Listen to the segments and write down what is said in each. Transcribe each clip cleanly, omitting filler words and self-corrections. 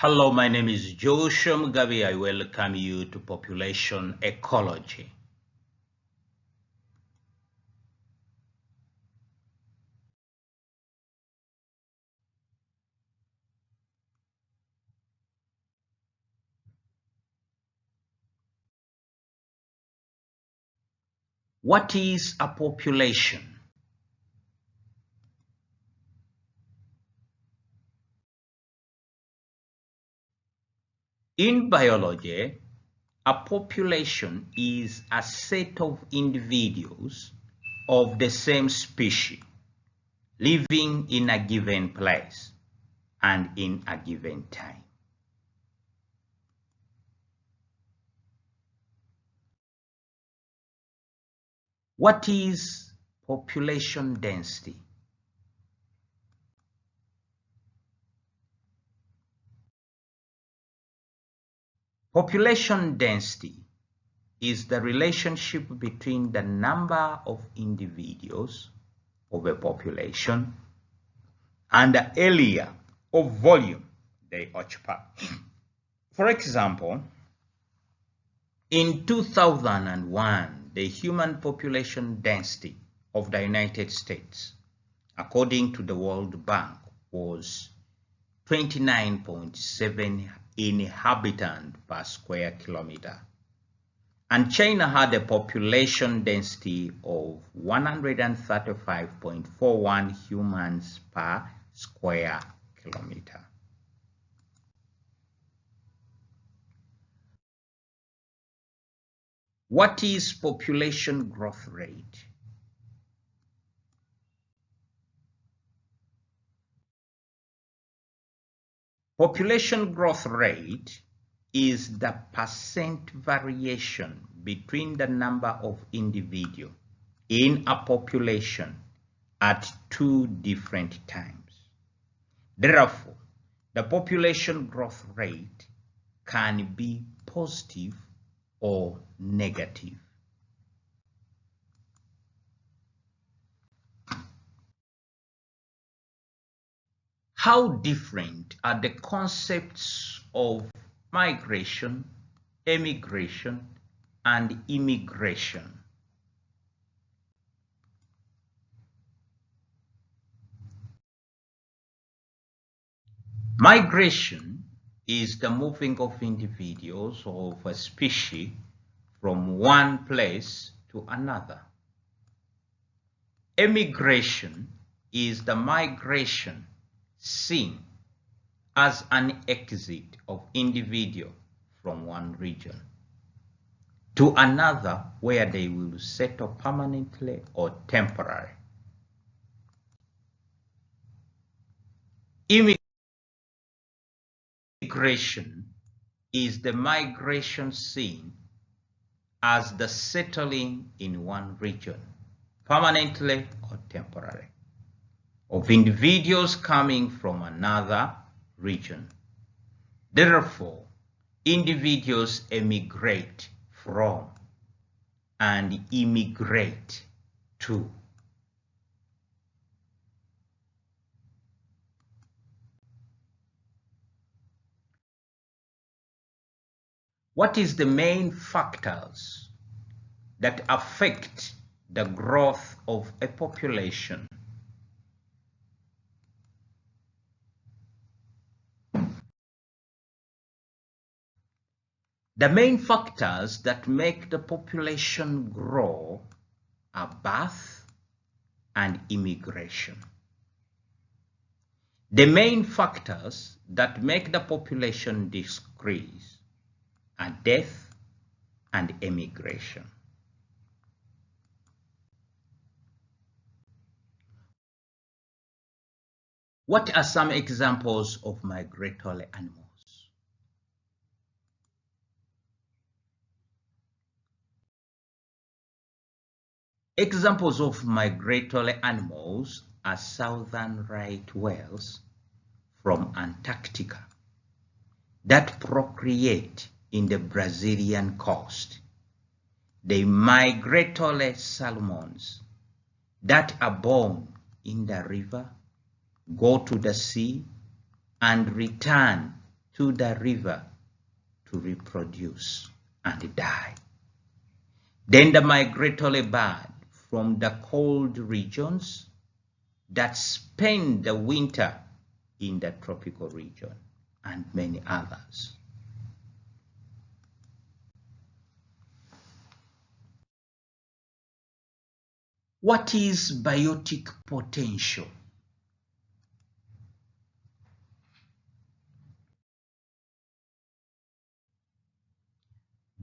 Hello, my name is Joshua Mugabe. I welcome you to Population Ecology. What is a population? In biology, a population is a set of individuals of the same species living in a given place and in a given time. What is population density? Population density is the relationship between the number of individuals of a population and the area of volume they occupy. For example, in 2001, the human population density of the United States, according to the World Bank, was 29.7 inhabitants per square kilometer. And China had a population density of 135.41 humans per square kilometer. What is population growth rate? Population growth rate is the percent variation between the number of individuals in a population at two different times. Therefore, the population growth rate can be positive or negative. How different are the concepts of migration, emigration, and immigration? Migration is the moving of individuals of a species from one place to another. Emigration is the migration seen as an exit of individual from one region to another where they will settle permanently or temporarily. Immigration is the migration seen as the settling in one region, permanently or temporarily, of individuals coming from another region. Therefore, individuals emigrate from and immigrate to. What is the main factors that affect the growth of a population? The main factors that make the population grow are birth and immigration. The main factors that make the population decrease are death and emigration. What are some examples of migratory animals? Examples of migratory animals are southern right whales from Antarctica that procreate in the Brazilian coast, the migratory salmons that are born in the river, go to the sea, and return to the river to reproduce and die. Then the migratory bird from the cold regions that spend the winter in the tropical region, and many others. What is biotic potential?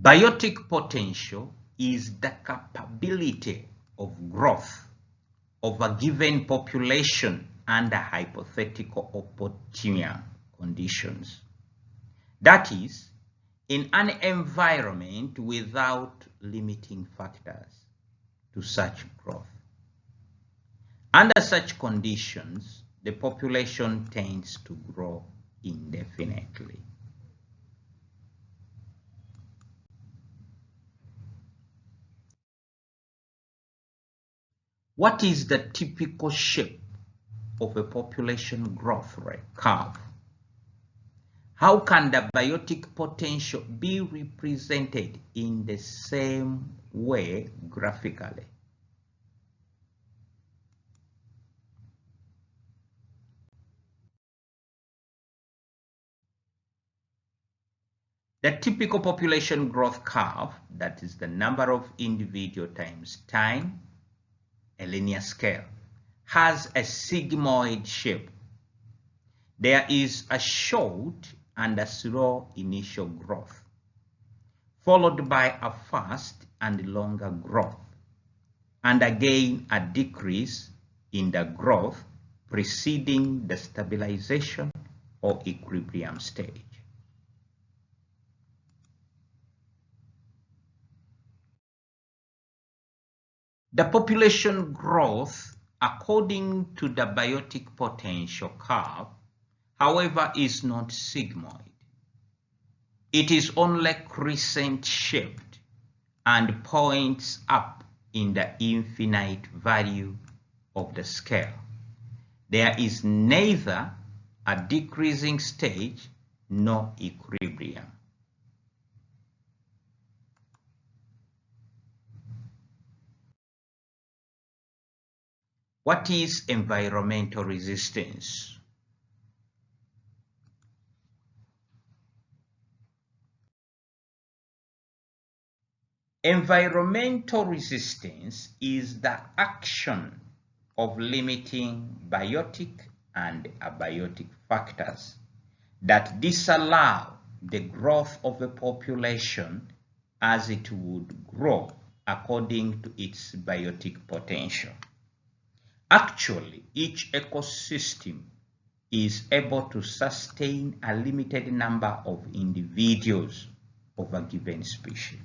Biotic potential is the capability of growth of a given population under hypothetical opportune conditions. That is, in an environment without limiting factors to such growth. Under such conditions, the population tends to grow indefinitely. What is the typical shape of a population growth rate curve? How can the biotic potential be represented in the same way graphically? The typical population growth curve, that is the number of individual times time, a linear scale, has a sigmoid shape. There is a short and a slow initial growth, followed by a fast and longer growth, and again a decrease in the growth preceding the stabilization or equilibrium stage. The population growth according to the biotic potential curve, however, is not sigmoid. It is only crescent shaped and points up in the infinite value of the scale. There is neither a decreasing stage nor equilibrium. What is environmental resistance? Environmental resistance is the action of limiting biotic and abiotic factors that disallow the growth of a population as it would grow according to its biotic potential. Actually, each ecosystem is able to sustain a limited number of individuals of a given species.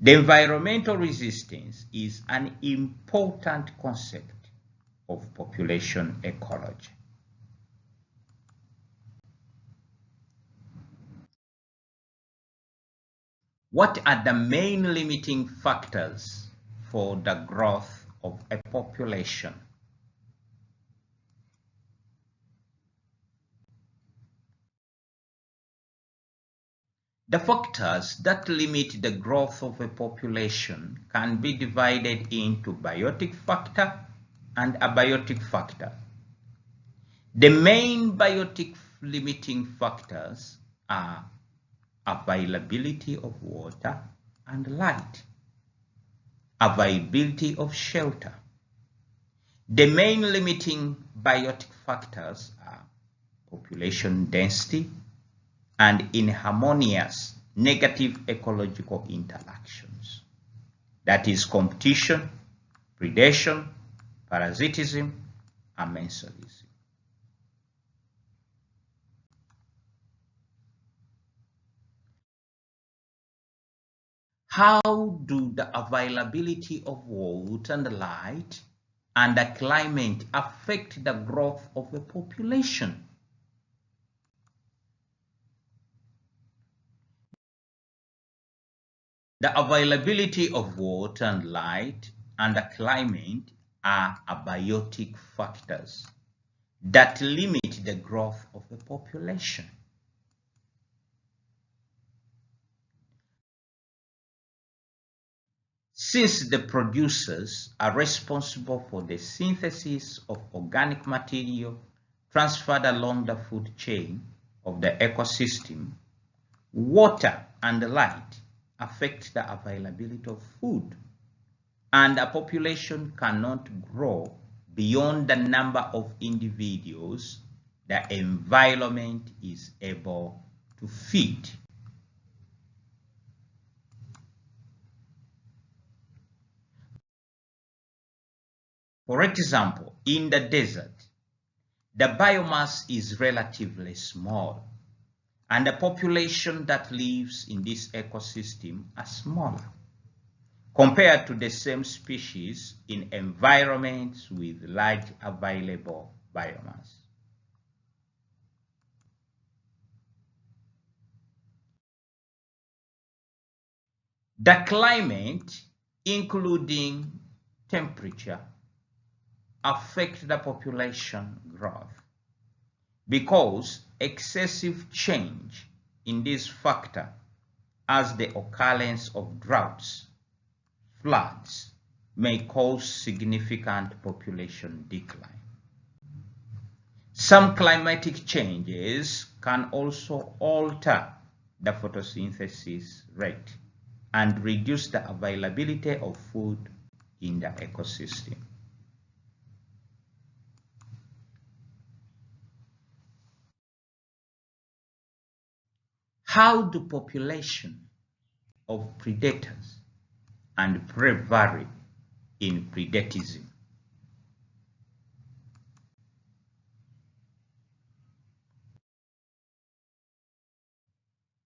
The environmental resistance is an important concept of population ecology. What are the main limiting factors for the growth of a population? The factors that limit the growth of a population can be divided into biotic factor and abiotic factor. The main biotic limiting factors are availability of water and light, availability of shelter. The main limiting biotic factors are population density and inharmonious negative ecological interactions. That is competition, predation, parasitism, and mensurism. How do the availability of water and light and the climate affect the growth of a population? The availability of water and light and the climate are abiotic factors that limit the growth of a population. Since the producers are responsible for the synthesis of organic material transferred along the food chain of the ecosystem, water and light affect the availability of food, and a population cannot grow beyond the number of individuals the environment is able to feed. For example, in the desert, the biomass is relatively small, and the population that lives in this ecosystem are smaller compared to the same species in environments with large available biomass. The climate, including temperature, affect the population growth because excessive change in this factor, as the occurrence of droughts, floods, may cause significant population decline. Some climatic changes can also alter the photosynthesis rate and reduce the availability of food in the ecosystem. How do population of predators and prey vary in predatism?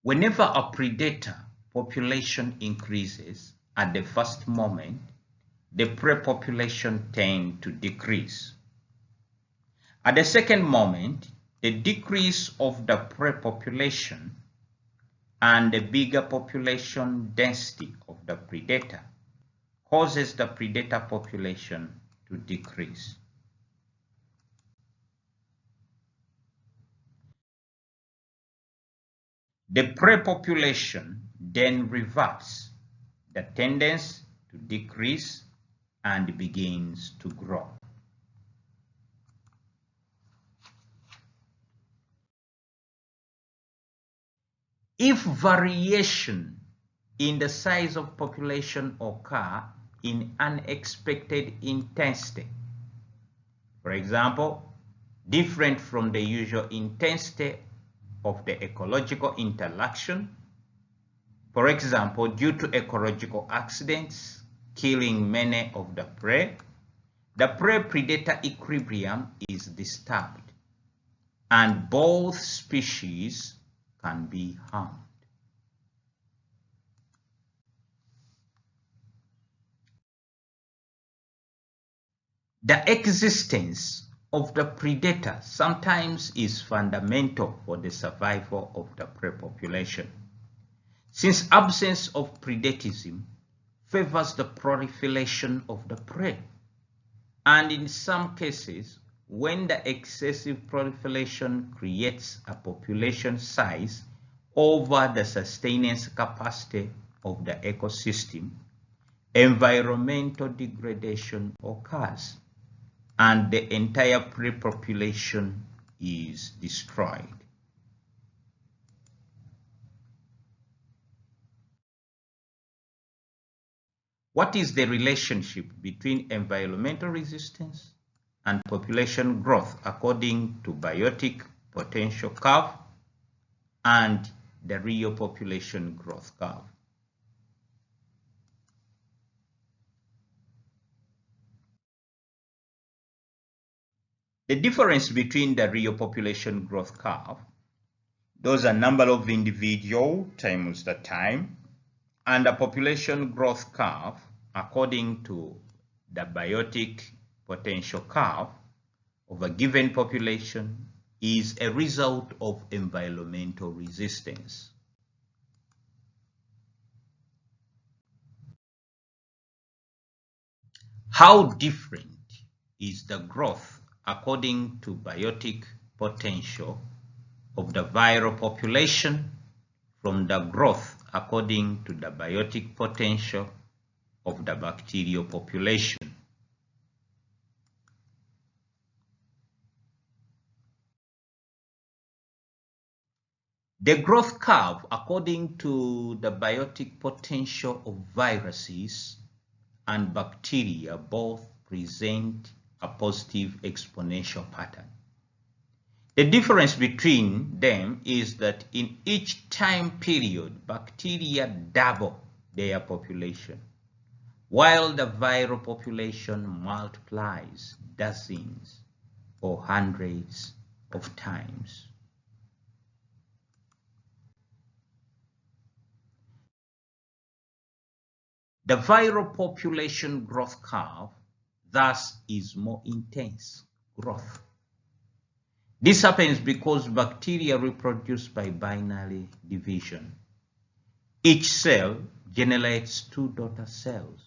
Whenever a predator population increases at the first moment, the prey population tends to decrease. At the second moment, the decrease of the prey population and the bigger population density of the predator causes the predator population to decrease. The prey population then reverts the tendency to decrease and begins to grow. If variation in the size of population occur in unexpected intensity, for example, different from the usual intensity of the ecological interaction, for example, due to ecological accidents killing many of the prey-predator equilibrium is disturbed, and both species can be harmed. The existence of the predator sometimes is fundamental for the survival of the prey population, since absence of predatism favors the proliferation of the prey, and in some cases, when the excessive proliferation creates a population size over the sustenance capacity of the ecosystem, environmental degradation occurs, and the entire prey population is destroyed. What is the relationship between environmental resistance and population growth according to biotic potential curve and the real population growth curve? The difference between the real population growth curve, those are number of individuals times the time, and the population growth curve according to the biotic potential curve of a given population is a result of environmental resistance. How different is the growth according to biotic potential of the viral population from the growth according to the biotic potential of the bacterial population. The growth curve, according to the biotic potential of viruses and bacteria, both present a positive exponential pattern. The difference between them is that in each time period, bacteria double their population, while the viral population multiplies dozens or hundreds of times. The viral population growth curve, thus, is more intense growth. This happens because bacteria reproduce by binary division. Each cell generates 2 daughter cells,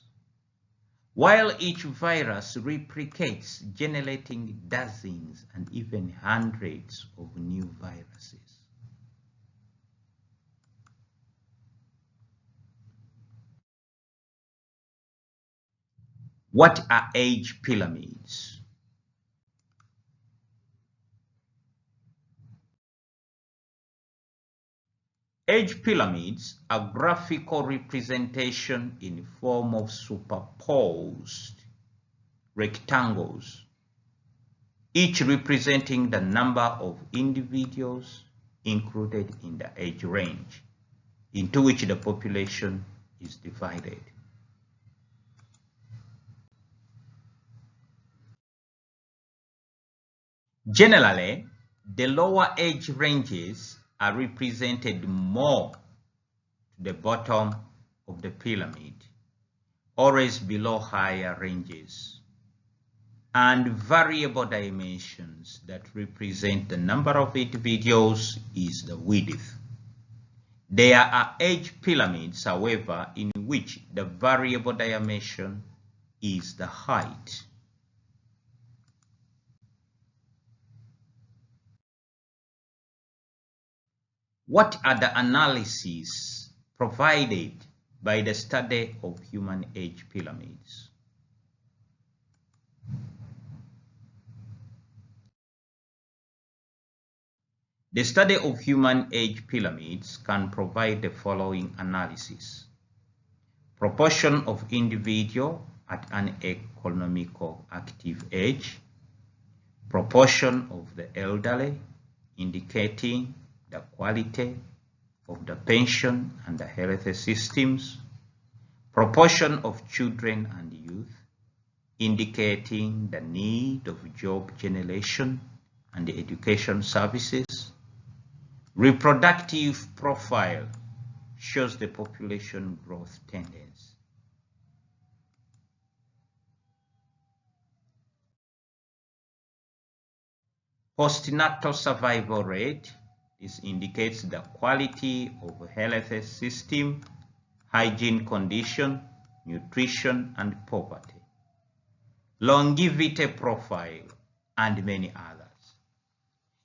while each virus replicates, generating dozens and even hundreds of new viruses. What are age pyramids? Age pyramids are graphical representation in form of superposed rectangles, each representing the number of individuals included in the age range into which the population is divided. Generally, the lower age ranges are represented more to the bottom of the pyramid, always below higher ranges, and variable dimensions that represent the number of individuals is the width. There are age pyramids, however, in which the variable dimension is the height. What are the analyses provided by the study of human age pyramids? The study of human age pyramids can provide the following analysis: proportion of individual at an economical active age, proportion of the elderly, indicating the quality of the pension and the health systems, proportion of children and youth, indicating the need of job generation and education services, reproductive profile shows the population growth tendency. Postnatal survival rate. This indicates the quality of health system, hygiene condition, nutrition, and poverty. Longevity profile, and many others.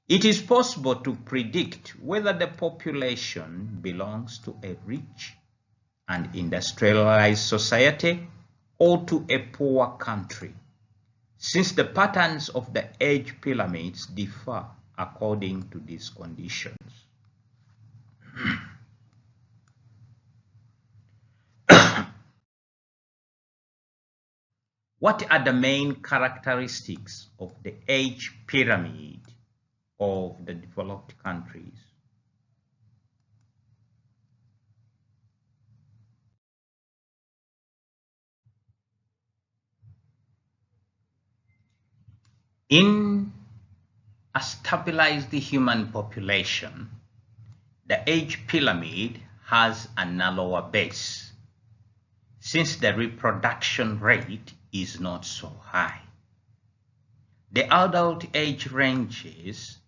It is possible to predict whether the population belongs to a rich and industrialized society or to a poor country, since the patterns of the age pyramids differ according to these conditions. What are the main characteristics of the age pyramid of the developed countries? In a stabilized human population, the age pyramid has a narrower base, since the reproduction rate is not so high. The adult age ranges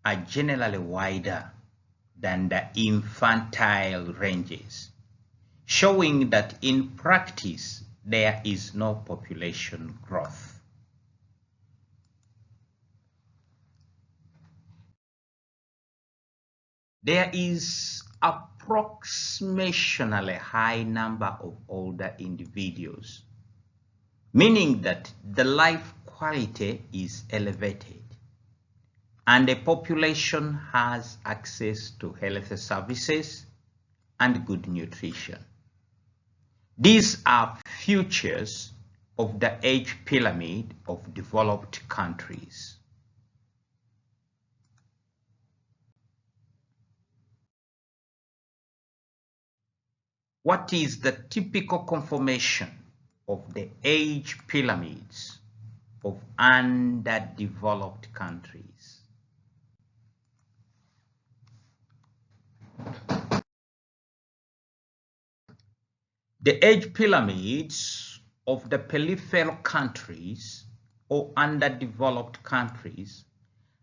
are generally wider than the infantile ranges, showing that in practice there is no population growth. There is approximately high number of older individuals, meaning that the life quality is elevated and the population has access to health services and good nutrition. These are features of the age pyramid of developed countries. What is the typical conformation of the age pyramids of underdeveloped countries? The age pyramids of the peripheral countries or underdeveloped countries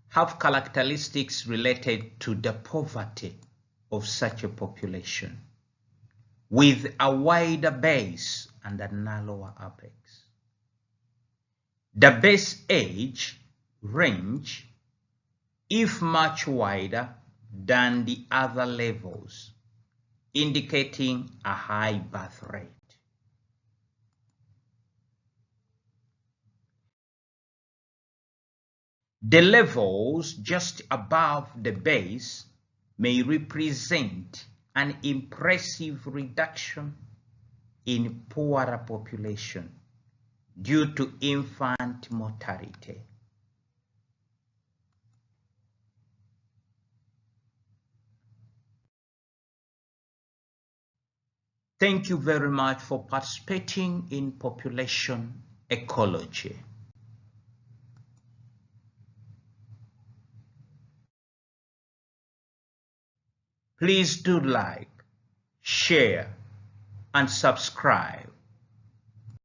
have characteristics related to the poverty of such a population, with a wider base and a narrower apex. The base age range, if much wider than the other levels, indicating a high birth rate. The levels just above the base may represent an impressive reduction in poorer population due to infant mortality. Thank you very much for participating in Population Ecology. Please do like, share, and subscribe.